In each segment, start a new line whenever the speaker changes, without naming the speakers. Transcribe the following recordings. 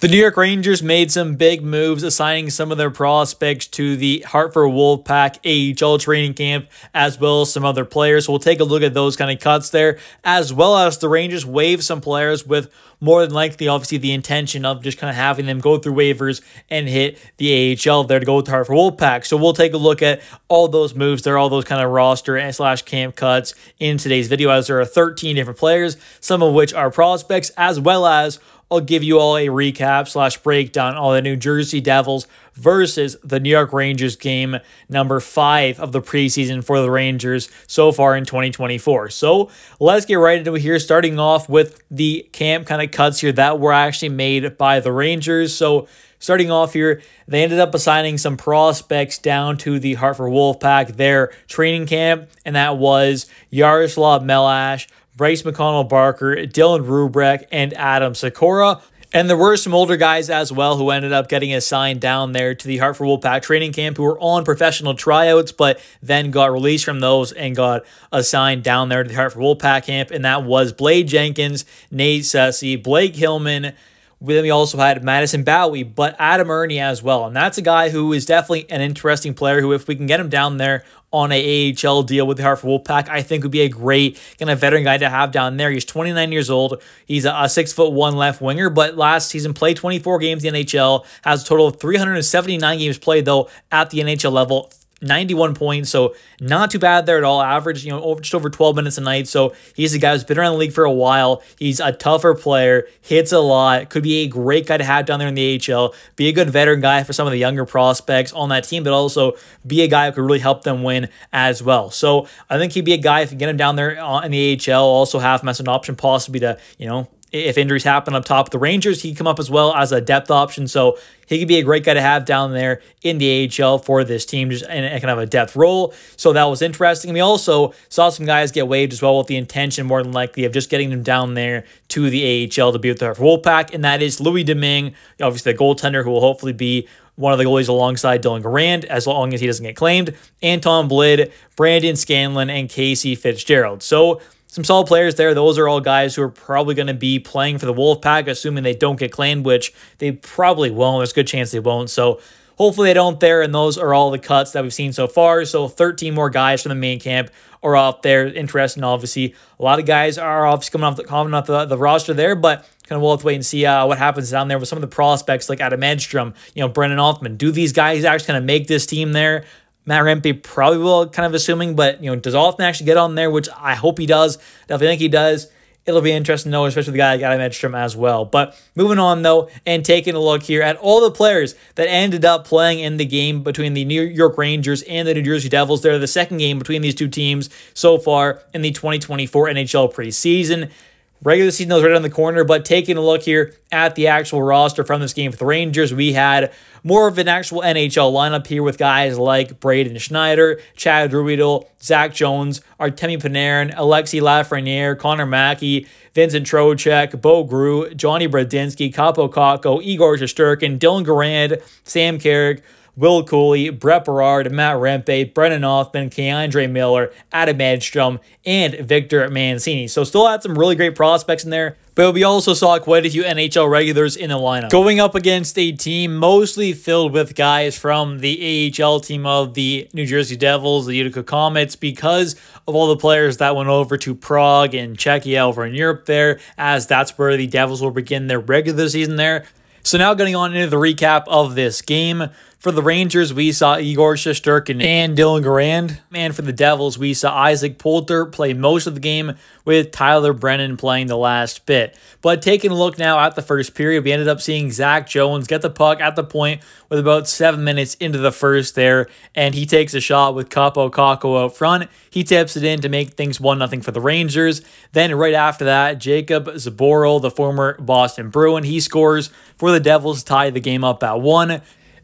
The New York Rangers made some big moves, assigning some of their prospects to the Hartford Wolfpack AHL training camp, as well as some other players. So we'll take a look at those kind of cuts there, as well as the Rangers waive some players with more than likely, obviously, the intention of just kind of having them go through waivers and hit the AHL there to go with the Hartford Wolfpack. So we'll take a look at all those moves there, all those kind of roster and / camp cuts in today's video, as there are 13 different players, some of which are prospects, as well as I'll give you all a recap / breakdown on the New Jersey Devils versus the New York Rangers game number 5 of the preseason for the Rangers so far in 2024. So let's get right into it here, starting off with the camp kind of cuts here that were actually made by the Rangers. So starting off here, they ended up assigning some prospects down to the Hartford Wolfpack, their training camp, and that was Yaroslav Melash, Bryce McConnell-Barker, Dylan Rubrek, and Adam Sikora. And there were some older guys as well who ended up getting assigned down there to the Hartford Wolfpack training camp who were on professional tryouts, but then got released from those and got assigned down there to the Hartford Wolfpack camp. And that was Blade Jenkins, Nate Sussey, Blake Hillman. Then we also had Madison Bowie, but Adam Ernie as well. And that's a guy who is definitely an interesting player who, if we can get him down there on a AHL deal with the Hartford Wolfpack, I think would be a great kind of veteran guy to have down there. He's 29 years old. He's a 6'1" left winger, but last season played 24 games in the NHL, has a total of 379 games played, though, at the NHL level. 91 points, so not too bad there at all. Average, just over 12 minutes a night. So he's a guy who's been around the league for a while. He's a tougher player, hits a lot, could be a great guy to have down there in the AHL, be a good veteran guy for some of the younger prospects on that team, but also be a guy who could really help them win as well. So I think he'd be a guy, if you get him down there in the AHL, also have him as an option possibly to, if injuries happen up top of the Rangers, he'd come up as well as a depth option. So he could be a great guy to have down there in the AHL for this team, just in kind of a depth role. So that was interesting. And we also saw some guys get waived as well with the intention, more than likely, of just getting them down there to the AHL to be with the Wolfpack. And that is Louis Domingue, obviously the goaltender, who will hopefully be one of the goalies alongside Dylan Garand, as long as he doesn't get claimed, Anton Blid, Brandon Scanlon, and Casey Fitzgerald. So some solid players there. Those are all guys who are probably going to be playing for the Wolfpack, assuming they don't get claimed, which they probably won't. There's a good chance they won't. So hopefully they don't there, and those are all the cuts that we've seen so far. So 13 more guys from the main camp are out there. Interesting, obviously. A lot of guys are obviously coming off the roster there, but kind of we'll have to wait and see what happens down there with some of the prospects like Adam Edstrom, Brennan Othman. Do these guys actually kind of make this team there? Matt Rempe probably will, kind of assuming, but, does Othman actually get on there, which I hope he does. Definitely think he does. It'll be interesting to know, especially the guy like Adam Edstrom as well. But moving on, though, and taking a look here at all the players that ended up playing in the game between the New York Rangers and the New Jersey Devils. They're the second game between these two teams so far in the 2024 NHL preseason. Regular season was right on the corner, but taking a look here at the actual roster from this game for the Rangers, we had more of an actual NHL lineup here with guys like Braden Schneider, Chad Ruedel, Zach Jones, Artemi Panarin, Alexi Lafreniere, Connor Mackey, Vincent Trocheck, Bo Gru, Johnny Bradinsky, Capo Kakko, Igor Shesterkin, Dylan Garand, Sam Carrick, Will Cooley, Brett Berard, Matt Rempe, Brennan Othman, Keandre Miller, Adam Edstrom, and Victor Mancini. So still had some really great prospects in there, but we also saw quite a few NHL regulars in the lineup. Going up against a team mostly filled with guys from the AHL team of the New Jersey Devils, the Utica Comets, because of all the players that went over to Prague and Czechia over in Europe there, as that's where the Devils will begin their regular season there. So now getting on into the recap of this game. For the Rangers, we saw Igor Shesterkin and Dylan Garand. And for the Devils, we saw Isaac Poulter play most of the game, with Tyler Brennan playing the last bit. But taking a look now at the first period, we ended up seeing Zach Jones get the puck at the point with about 7 minutes into the first there, and he takes a shot with Capo Kakko out front. He tips it in to make things 1-0 for the Rangers. Then right after that, Jacob Zaboral, the former Boston Bruin, he scores for the Devils to tie the game up at 1.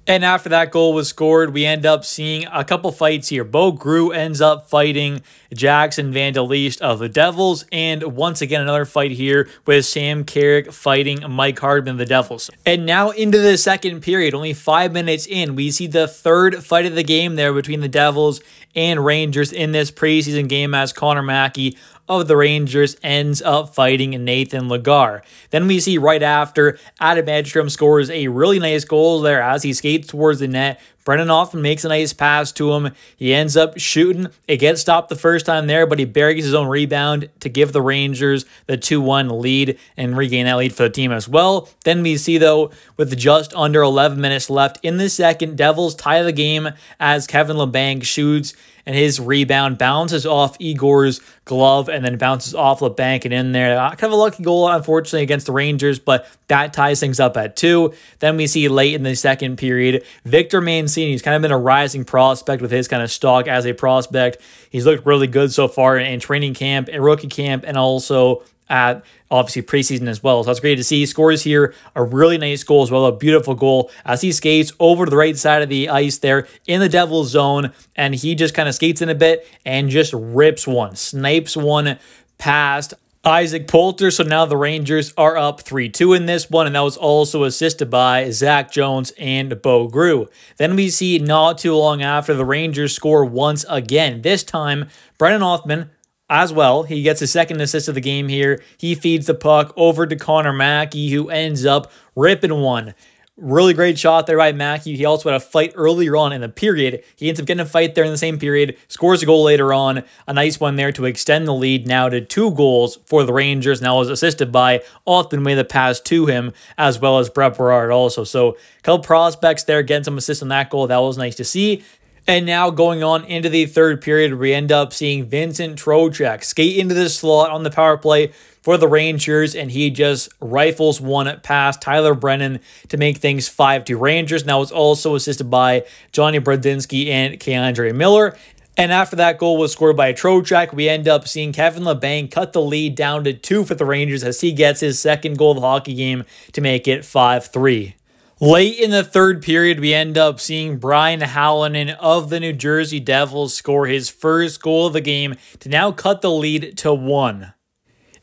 And after that goal was scored, we end up seeing a couple fights here. Bo Gru ends up fighting Jackson Van Der Leest of the Devils. And once again, another fight here with Sam Carrick fighting Mike Hardman of the Devils. And now into the second period, only 5 minutes in, we see the third fight of the game there between the Devils and Rangers in this preseason game, as Connor Mackey of the Rangers ends up fighting Nathan Lagar. Then we see right after, Adam Edstrom scores a really nice goal there as he skates towards the net. Brennan Hoffman makes a nice pass to him. He ends up shooting. It gets stopped the first time there, but he buries his own rebound to give the Rangers the 2-1 lead and regain that lead for the team as well. Then we see, though, with just under 11 minutes left in the second, Devils tie the game as Kevin Labanc shoots, and his rebound bounces off Igor's glove and then bounces off Labanc and in there. Kind of a lucky goal, unfortunately, against the Rangers, but that ties things up at 2. Then we see late in the second period, Victor Mancini. He's kind of been a rising prospect with his kind of stock as a prospect. He's looked really good so far in training camp, in rookie camp, and also at obviously preseason as well. So that's great to see. He scores here a really nice goal as well, a beautiful goal as he skates over to the right side of the ice there in the Devils zone, and he just kind of skates in a bit and just rips one, snipes one past Isaac Poulter. So now the Rangers are up 3-2 in this one, and that was also assisted by Zach Jones and Bo Grew. Then we see not too long after, the Rangers score once again. This time, Brennan Hoffman as well, he gets his second assist of the game here. He feeds the puck over to Connor Mackey, who ends up ripping one. Really great shot there by Mackey. He also had a fight earlier on in the period. He ends up getting a fight there in the same period, scores a goal later on. A nice one there to extend the lead now to 2 goals for the Rangers. Now was assisted by Othman, made the pass to him, as well as Brett Berard also. So a couple prospects there getting some assists on that goal. That was nice to see. And now going on into the third period, we end up seeing Vincent Trocheck skate into the slot on the power play for the Rangers, and he just rifles one past Tyler Brennan to make things 5-2 Rangers. Now it's also assisted by Johnny Brodzinski and Keandre Miller. And after that goal was scored by Trocheck, we end up seeing Kevin Labanc cut the lead down to 2 for the Rangers as he gets his second goal of the hockey game to make it 5-3. Late in the third period, we end up seeing Brian Hallinan of the New Jersey Devils score his first goal of the game to now cut the lead to 1.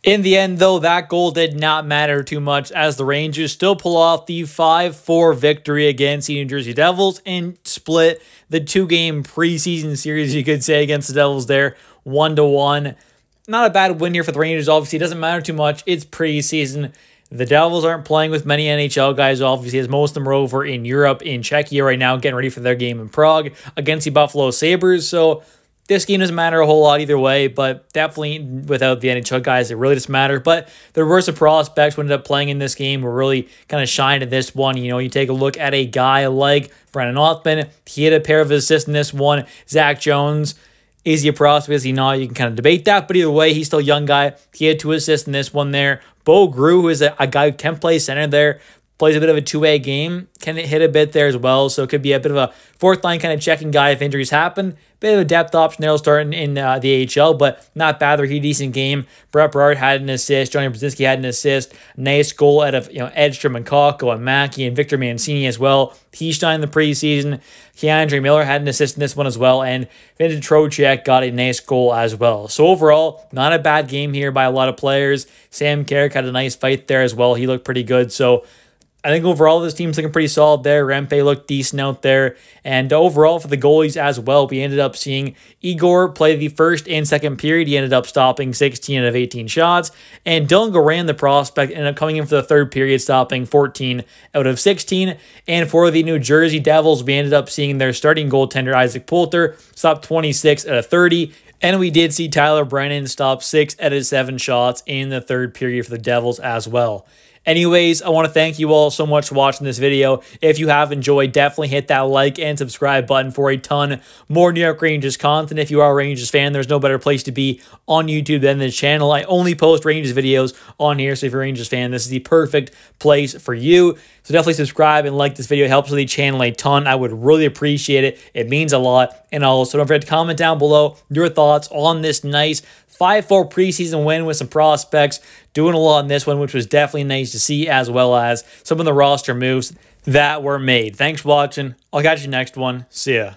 In the end, though, that goal did not matter too much as the Rangers still pull off the 5-4 victory against the New Jersey Devils and split the 2-game preseason series, you could say, against the Devils there, 1-1. Not a bad win here for the Rangers. Obviously, it doesn't matter too much. It's preseason. The Devils aren't playing with many NHL guys, obviously, as most of them are over in Europe, in Czechia right now, getting ready for their game in Prague against the Buffalo Sabres. So this game doesn't matter a whole lot either way, but definitely without the NHL guys, it really doesn't matter. But there were some prospects who ended up playing in this game who really kind of shined in this one. You know, you take a look at a guy like Brennan Hoffman. He had a pair of assists in this one. Zach Jones, is he a prospect? Is he not? You can kind of debate that, but either way, he's still a young guy. He had 2 assists in this one there. Bo Grew, who is a guy who can play center there, plays a bit of a two-way game, can hit a bit there as well, so it could be a bit of a fourth-line kind of checking guy if injuries happen. Bit of a depth option there starting in the AHL, but not bad. They're a decent game. Brett Berard had an assist. Johnny Brodzinski had an assist. Nice goal out of Edstrom and Kakko and Mackey and Victor Mancini as well. He shined in the preseason. Keandre Miller had an assist in this one as well, and Vincent Trocheck got a nice goal as well. So overall, not a bad game here by a lot of players. Sam Carrick had a nice fight there as well. He looked pretty good. So I think overall this team's looking pretty solid there. Rempe looked decent out there. And overall for the goalies as well, we ended up seeing Igor play the first and second period. He ended up stopping 16 out of 18 shots. And Dylan Goran, the prospect, ended up coming in for the third period, stopping 14 out of 16. And for the New Jersey Devils, we ended up seeing their starting goaltender, Isaac Poulter, stop 26 out of 30. And we did see Tyler Brennan stop 6 out of 7 shots in the third period for the Devils as well. Anyways, I want to thank you all so much for watching this video. If you have enjoyed, definitely hit that like and subscribe button for a ton more New York Rangers content. If you are a Rangers fan, there's no better place to be on YouTube than this channel. I only post Rangers videos on here, so if you're a Rangers fan, this is the perfect place for you. So definitely subscribe and like this video. It helps the channel a ton. I would really appreciate it. It means a lot. And also, don't forget to comment down below your thoughts on this nice 5-4 preseason win with some prospects. Doing a lot in this one, which was definitely nice to see, as well as some of the roster moves that were made. Thanks for watching. I'll catch you next one. See ya.